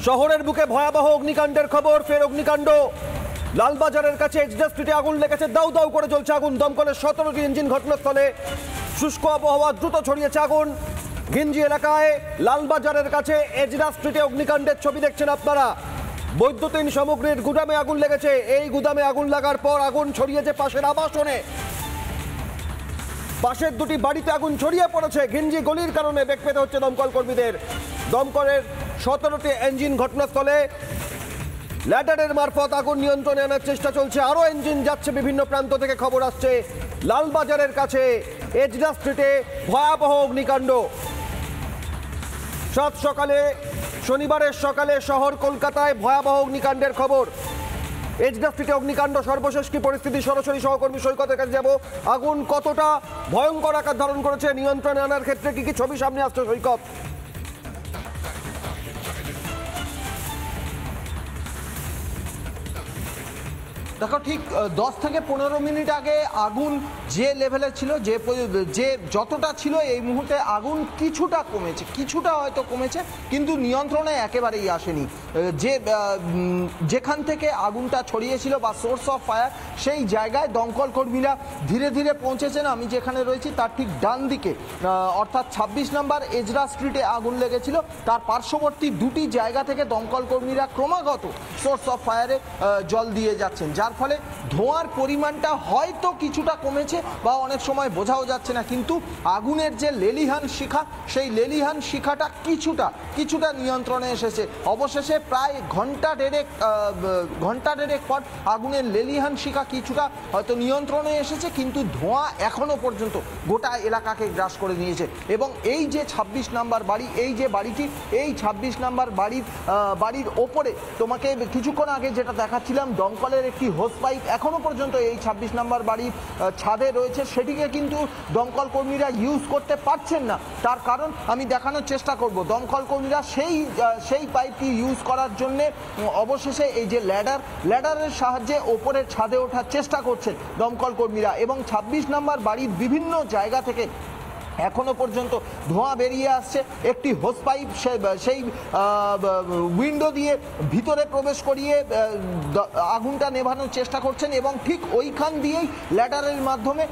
শহরের বুকে ভয়াবহ অগ্নিকাণ্ডের খবর। ফের অগ্নিকাণ্ড লালবাজারের কাছে এজডা স্ট্রিটে আগুন লেগেছে। দাউ দাউ করে জ্বলছে আগুন। দমকলের 17টি ইঞ্জিন ঘটনাস্থলে। শুষ্ক আবহাওয়া, দ্রুত ছড়িয়েছে আগুন। ঘিঞ্জি এলাকায় লালবাজারের কাছে এজডা স্ট্রিটে অগ্নিকাণ্ডের ছবি দেখছেন আপনারা। বৈদ্যুতিন সামগ্রীর গুদামে আগুন লেগেছে। এই গুদামে আগুন লাগার পর আগুন ছড়িয়েছে পাশের আবাসনে। পাশের দুটি বাড়িতে আগুন ছড়িয়ে পড়েছে। ঘিঞ্জি গলির কারণে বেগ পেতে হচ্ছে দমকল কর্মীদের। দমকলের 17টি ইঞ্জিন ঘটনাস্থলে। ল্যাডারের মারফত আগুন নিয়ন্ত্রণে আনার চেষ্টা চলছে। আরও ইঞ্জিন যাচ্ছে বিভিন্ন প্রান্ত থেকে। খবর আসছে লালবাজারের কাছে এজডা স্ট্রিটে ভয়াবহ অগ্নিকাণ্ড। সাত সকালে, শনিবারের সকালে শহর কলকাতায় ভয়াবহ অগ্নিকাণ্ডের খবর। এজডা স্ট্রিটে অগ্নিকাণ্ড, সর্বশেষ কি পরিস্থিতি? সরাসরি সহকর্মী সৈকতের কাছে যাব। আগুন কতটা ভয়ঙ্কর আকার ধারণ করেছে, নিয়ন্ত্রণে আনার ক্ষেত্রে কি কি ছবি সামনে আসছে সৈকত? দেখো, ঠিক 10 থেকে 15 মিনিট আগে আগুন যে লেভেলে ছিল, যে যতটা ছিল, এই মুহূর্তে আগুন কিছুটা কমেছে, কিছুটা হয়তো কমেছে, কিন্তু নিয়ন্ত্রণে একেবারেই আসেনি। যেখান থেকে আগুনটা ছড়িয়েছিল বা সোর্স অফ ফায়ার, সেই জায়গায় দমকল কর্মীরা ধীরে ধীরে পৌঁছেছেন। আমি যেখানে রয়েছি তার ঠিক ডান দিকে, অর্থাৎ 26 নম্বর এজডা স্ট্রিটে আগুন লেগেছিল। তার পার্শ্ববর্তী দুটি জায়গা থেকে দমকল কর্মীরা ক্রমাগত সোর্স অফ ফায়ারে জল দিয়ে যাচ্ছেন, যার ফলে ধোঁয়ার পরিমাণটা হয়তো কিছুটা কমেছে বা অনেক সময় বোঝাও যাচ্ছে না, কিন্তু আগুনের যে লেলিহান শিখা, সেই লেলিহান শিখাটা কিছুটা নিয়ন্ত্রণে এসেছে। অবশেষে প্রায় ঘন্টা দেড়েক পর আগুনের লেলিহান শিখা কিছুটা হয়তো নিয়ন্ত্রণে এসেছে, কিন্তু ধোঁয়া এখনো পর্যন্ত গোটা এলাকাকে গ্রাস করে নিয়েছে। এবং এই যে 26 নম্বর বাড়ি, এই যে বাড়িটি, এই 26 নম্বর বাড়ির ওপরে তোমাকে কিছুক্ষণ আগে যেটা দেখাচ্ছিলাম, দমকলের একটি হোস পাইপ এখনো পর্যন্ত এই 26 নম্বর বাড়ির ছাদে রয়েছে। সেটিকে কিন্তু দমকল কর্মীরা ইউজ করতে পারছেন না। তার কারণ আমি দেখানোর চেষ্টা করব। দমকল কর্মীরা সেই পাইপটি ইউজ করার জন্যে অবশেষে এই যে ল্যাডারের সাহায্যে ওপরের ছাদে ওঠার চেষ্টা করছেন দমকল কর্মীরা। এবং 26 নম্বর বাড়ির বিভিন্ন জায়গা থেকে এখনো পর্যন্ত ধোঁয়া বেরিয়ে আসছে। একটি হোস পাইপ সেই উইন্ডো দিয়ে ভিতরে প্রবেশ করিয়ে আগুনটা নেভানোর চেষ্টা করছেন, এবং ঠিক ওইখান দিয়েই ল্যাডারের মাধ্যমে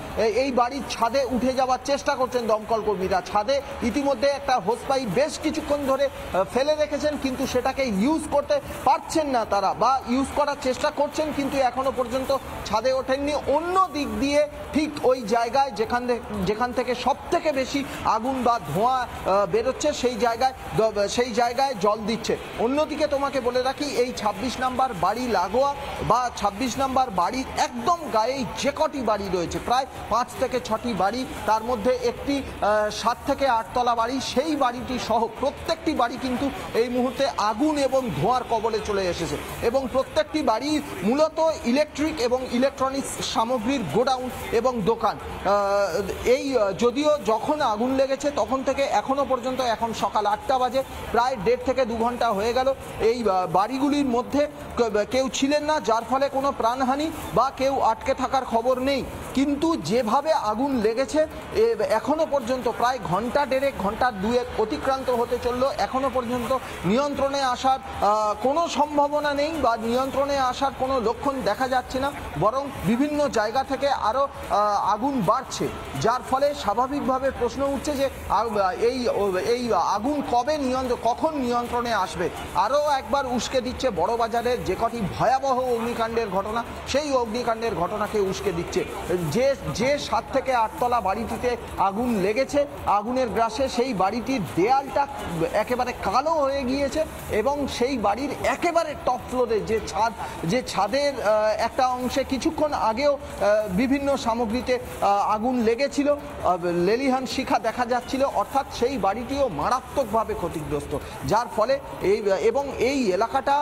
এই বাড়ির ছাদে উঠে যাওয়ার চেষ্টা করছেন দমকল কর্মীরা। ছাদে ইতিমধ্যে একটা হোস পাইপ বেশ কিছুক্ষণ ধরে ফেলে রেখেছেন, কিন্তু সেটাকে ইউজ করতে পারছেন না তারা, বা ইউজ করার চেষ্টা করছেন কিন্তু এখনো পর্যন্ত ছাদে ওঠেননি। অন্য দিক দিয়ে ঠিক ওই জায়গায় যেখান থেকে সব থেকে বেশি আগুন বা ধোঁয়া বেরোচ্ছে, সেই জায়গায় জল দিচ্ছে। অন্যদিকে তোমাকে বলে রাখি, এই 26 নম্বর বাড়ি লাগোয়া বা 26 নম্বর বাড়ির একদম গায়েই যে কটি বাড়ি রয়েছে, প্রায় 5 থেকে 6টি বাড়ি, তার মধ্যে একটি 7 থেকে 8 তলা বাড়ি, সেই বাড়িটি সহ প্রত্যেকটি বাড়ি কিন্তু এই মুহূর্তে আগুন এবং ধোঁয়ার কবলে চলে এসেছে। এবং প্রত্যেকটি বাড়ি মূলত ইলেকট্রিক এবং ইলেকট্রনিক্স সামগ্রীর গোডাউন এবং দোকান। এই যদিও যখন আগুন লেগেছে তখন থেকে এখনো পর্যন্ত, এখন সকাল 8টা বাজে, প্রায় 1.5 থেকে 2 ঘন্টা হয়ে গেল, এই বাড়িগুলির মধ্যে কেউ ছিলেন না, যার ফলে কোনো প্রাণহানি বা কেউ আটকে থাকার খবর নেই। কিন্তু যেভাবে আগুন লেগেছে, এখনো পর্যন্ত প্রায় ঘন্টা দেড়েক, ঘন্টা দুয়েক অতিক্রান্ত হতে চলল, এখনো পর্যন্ত নিয়ন্ত্রণে আসার কোনো সম্ভাবনা নেই বা নিয়ন্ত্রণে আসার কোনো লক্ষণ দেখা যাচ্ছে না, বরং বিভিন্ন জায়গা থেকে আরও আগুন বাড়ছে, যার ফলে স্বাভাবিকভাবে প্রশ্ন উঠছে যে এই আগুন কখন নিয়ন্ত্রণে আসবে। আরও একবার উস্কে দিচ্ছে বড়বাজারের যে কটি ভয়াবহ অগ্নিকাণ্ডের ঘটনা, সেই অগ্নিকাণ্ডের ঘটনাকে উস্কে দিচ্ছে। যে 7 থেকে 8 তলা বাড়িটিতে আগুন লেগেছে, আগুনের গ্রাসে সেই বাড়িটির দেয়ালটা একেবারে কালো হয়ে গিয়েছে, এবং সেই বাড়ির একেবারে টপ ফ্লোরে যে ছাদের একটা অংশে কিছুক্ষণ আগেও বিভিন্ন সামগ্রীতে আগুন লেগেছিল, লেলিহান শিখা দেখা যাচ্ছিল, অর্থাৎ সেই বাড়িটিও মারাত্মকভাবে ক্ষতিগ্রস্ত। যার ফলে এই এলাকাটা,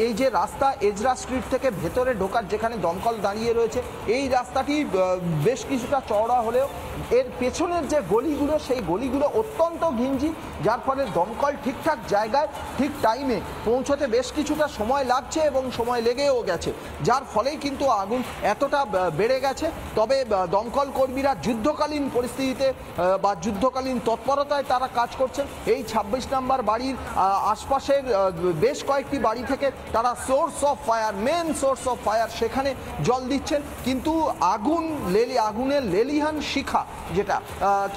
এই যে রাস্তা এজরা স্ট্রিট থেকে ভেতরে ঢোকার, যেখানে দমকল দাঁড়িয়ে রয়েছে, এই রাস্তা রাস্তাটি বেশ কিছুটা চওড়া হলেও এর পেছনের যে গলিগুলো সেই গলিগুলো অত্যন্ত ঘিঞ্জি, যার ফলে দমকল ঠিকঠাক জায়গায় ঠিক টাইমে পৌঁছতে বেশ কিছুটা সময় লাগছে এবং সময় লেগেও গেছে, যার ফলেই কিন্তু আগুন এতটা বেড়ে গেছে। তবে দমকল কর্মীরা যুদ্ধকালীন পরিস্থিতিতে বা যুদ্ধকালীন তৎপরতায় তারা কাজ করছেন। এই 26 নম্বর বাড়ির আশপাশের বেশ কয়েকটি বাড়ি থেকে তারা মেন সোর্স অফ ফায়ার সেখানে জল দিচ্ছেন, কিন্তু আগুনের লেলিহান শিখা যেটা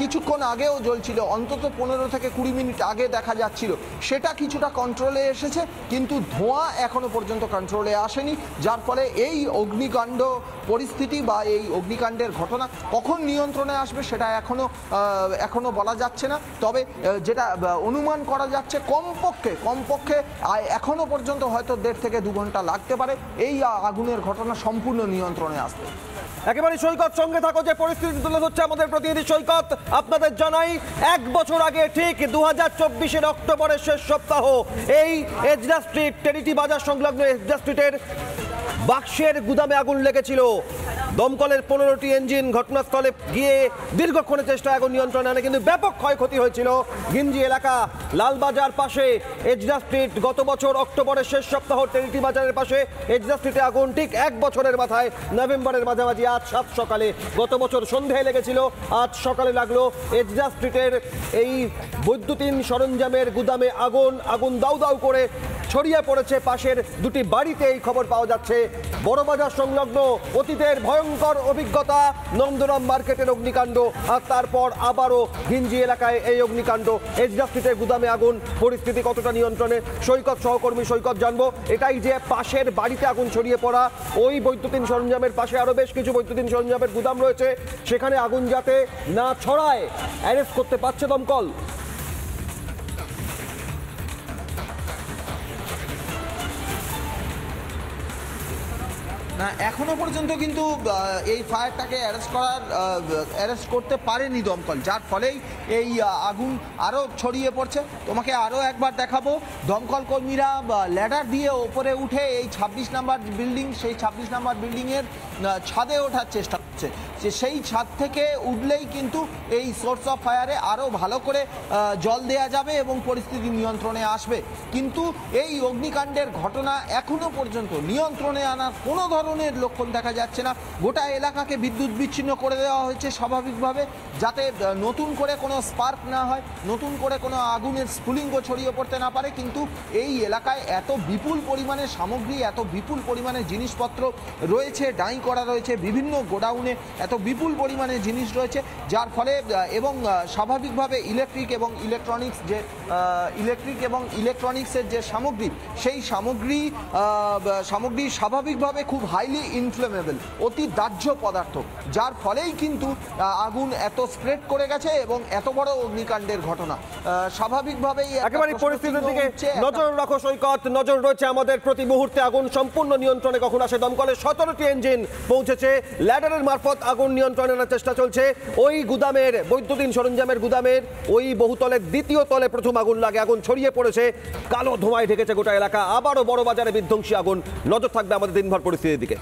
কিছুক্ষণ আগেও জ্বলছিল, অন্তত 15 থেকে 20 মিনিট আগে দেখা যাচ্ছিল, সেটা কিছুটা কন্ট্রোলে এসেছে, কিন্তু ধোঁয়া এখনো পর্যন্ত কন্ট্রোলে আসেনি, যার ফলে এই অগ্নিকাণ্ড পরিস্থিতি বা এই অগ্নিকাণ্ডের ঘটনা কখন নিয়ন্ত্রণে আসবে সেটা এখনো বলা যাচ্ছে না। তবে যেটা অনুমান করা যাচ্ছে কমপক্ষে এখনো পর্যন্ত হয়তো 1.5 থেকে 2 ঘন্টা লাগতে পারে এই আগুনের ঘটনা সম্পূর্ণ নিয়ন্ত্রণে আসতে। একেবারে সৈকত সঙ্গে থাকো, যে পরিস্থিতি তুলে ধরছে আমাদের প্রতিনিধি সৈকত। আপনাদের জানাই 1 বছর আগে ঠিক 2024-এর অক্টোবরের শেষ সপ্তাহ এই এজরা স্ট্রিট টেরিটি বাজার সংলগ্ন এজরা স্ট্রিটের বাক্সের গুদামে আগুন লেগেছিল। দমকলের 15টি ইঞ্জিন ঘটনাস্থলে গিয়ে দীর্ঘক্ষণের চেষ্টা আগুন নিয়ন্ত্রণে আনে, কিন্তু ব্যাপক ক্ষয়ক্ষতি হয়েছিল। গিঞ্জি এলাকা, লালবাজার পাশে এজরা স্ট্রিট, গত বছর অক্টোবরের শেষ সপ্তাহ টেরিটি বাজারের পাশে এজরা স্ট্রিটে আগুন ঠিক 1 বছরের মাথায় নভেম্বরের মাঝামাঝি আজ 7 সকালে, গত বছর সন্ধ্যায় লেগেছিল, আজ সকালে লাগলো এজরা স্ট্রিটের এই বৈদ্যুতিন সরঞ্জামের গুদামে আগুন দাউ দাউ করে ছড়িয়ে পড়েছে পাশের 2টি বাড়িতে, এই খবর পাওয়া যাচ্ছে। বড়বাজার সংলগ্ন অতীতের ভয়ঙ্কর অভিজ্ঞতা, নন্দরাম মার্কেটের অগ্নিকাণ্ড, আর তারপর আবারও ঘিঞ্জি এলাকায় এই অগ্নিকাণ্ড। এজরা স্ট্রিটের গুদামে আগুন, পরিস্থিতি কতটা নিয়ন্ত্রণে? সৈকত সহকর্মী সৈকত জানবো, এটাই যে পাশের বাড়িতে আগুন ছড়িয়ে পড়া, ওই বৈদ্যুতিন সরঞ্জামের পাশে আরও বেশ কিছু বৈদ্যুতিন সরঞ্জামের গুদাম রয়েছে, সেখানে আগুন যাতে না ছড়ায় অ্যারেস্ট করতে পারছে দমকল? না, এখনো পর্যন্ত কিন্তু এই ফায়ারটাকে অ্যারেস্ট করতে পারেনি দমকল, যার ফলেই এই আগুন আরও ছড়িয়ে পড়ছে। তোমাকে আরও একবার দেখাবো, দমকল কর্মীরা ল্যাডার দিয়ে ওপরে উঠে এই 26 নম্বর বিল্ডিং, সেই 26 নম্বর বিল্ডিংয়ের ছাদে ওঠার চেষ্টা করছে, যে সেই ছাদ থেকে উঠলেই কিন্তু এই সোর্স অফ ফায়ারে আরও ভালো করে জল দেয়া যাবে এবং পরিস্থিতি নিয়ন্ত্রণে আসবে। কিন্তু এই অগ্নিকাণ্ডের ঘটনা এখনো পর্যন্ত নিয়ন্ত্রণে আনার কোনো ধরনের লক্ষণ দেখা যাচ্ছে না। গোটা এলাকাকে বিদ্যুৎ বিচ্ছিন্ন করে দেওয়া হয়েছে স্বাভাবিকভাবে, যাতে নতুন করে কোনো স্পার্ক না হয়, নতুন করে কোনো আগুনের স্ফুলিঙ্গ ছড়িয়ে পড়তে না পারে। কিন্তু এই এলাকায় এত বিপুল পরিমাণে সামগ্রী, এত বিপুল পরিমাণে জিনিসপত্র রয়েছে, ডাই করা রয়েছে, বিভিন্ন গোডাউনে এত বিপুল পরিমাণে জিনিস রয়েছে, যার ফলে এবং স্বাভাবিকভাবে ইলেকট্রিক এবং ইলেকট্রনিক্সের যে সামগ্রী, সেই সামগ্রী স্বাভাবিকভাবে খুব হাইলি ইনফ্লেমেবল, অতি দাহ্য পদার্থ, যার ফলেই কিন্তু আগুন এত স্প্রেড করে গেছে এবং এত বড় অগ্নিকাণ্ডের ঘটনা। স্বাভাবিকভাবেই একেবারে পরিস্থিতির দিকে নজর রাখো সৈকত, নজর রয়েছে আমাদের প্রতি মুহূর্তে। আগুন সম্পূর্ণ নিয়ন্ত্রণে কখন আসে? দমকলের 17টি ইঞ্জিন পৌঁছেছে, ল্যাডারের মারফত আগুন নিয়ন্ত্রণের চেষ্টা চলছে। ওই গুদামের, বৈদ্যুতিন সরঞ্জামের গুদামের ওই বহুতলের 2য় তলে প্রথম আগুন লাগে, আগুন ছড়িয়ে পড়েছে, কালো ধোঁয়ায় ঢেকেছে গোটা এলাকা। আবারও বড় বাজারে বিধ্বংসী আগুন। নজর থাকবে আমাদের দিনভর পরিস্থিতির দিকে।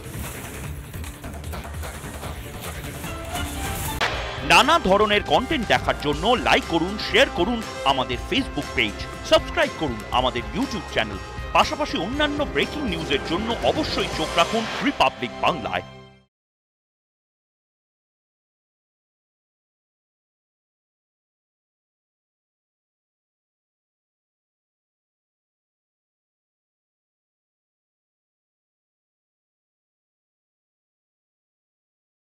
নানা ধরনের কন্টেন্ট দেখার জন্য লাইক করুন, শেয়ার করুন আমাদের ফেসবুক পেজ, সাবস্ক্রাইব করুন আমাদের ইউটিউব চ্যানেল। পাশাপাশি অন্যান্য ব্রেকিং নিউজের জন্য অবশ্যই চোখ রাখুন রিপাবলিক বাংলায়।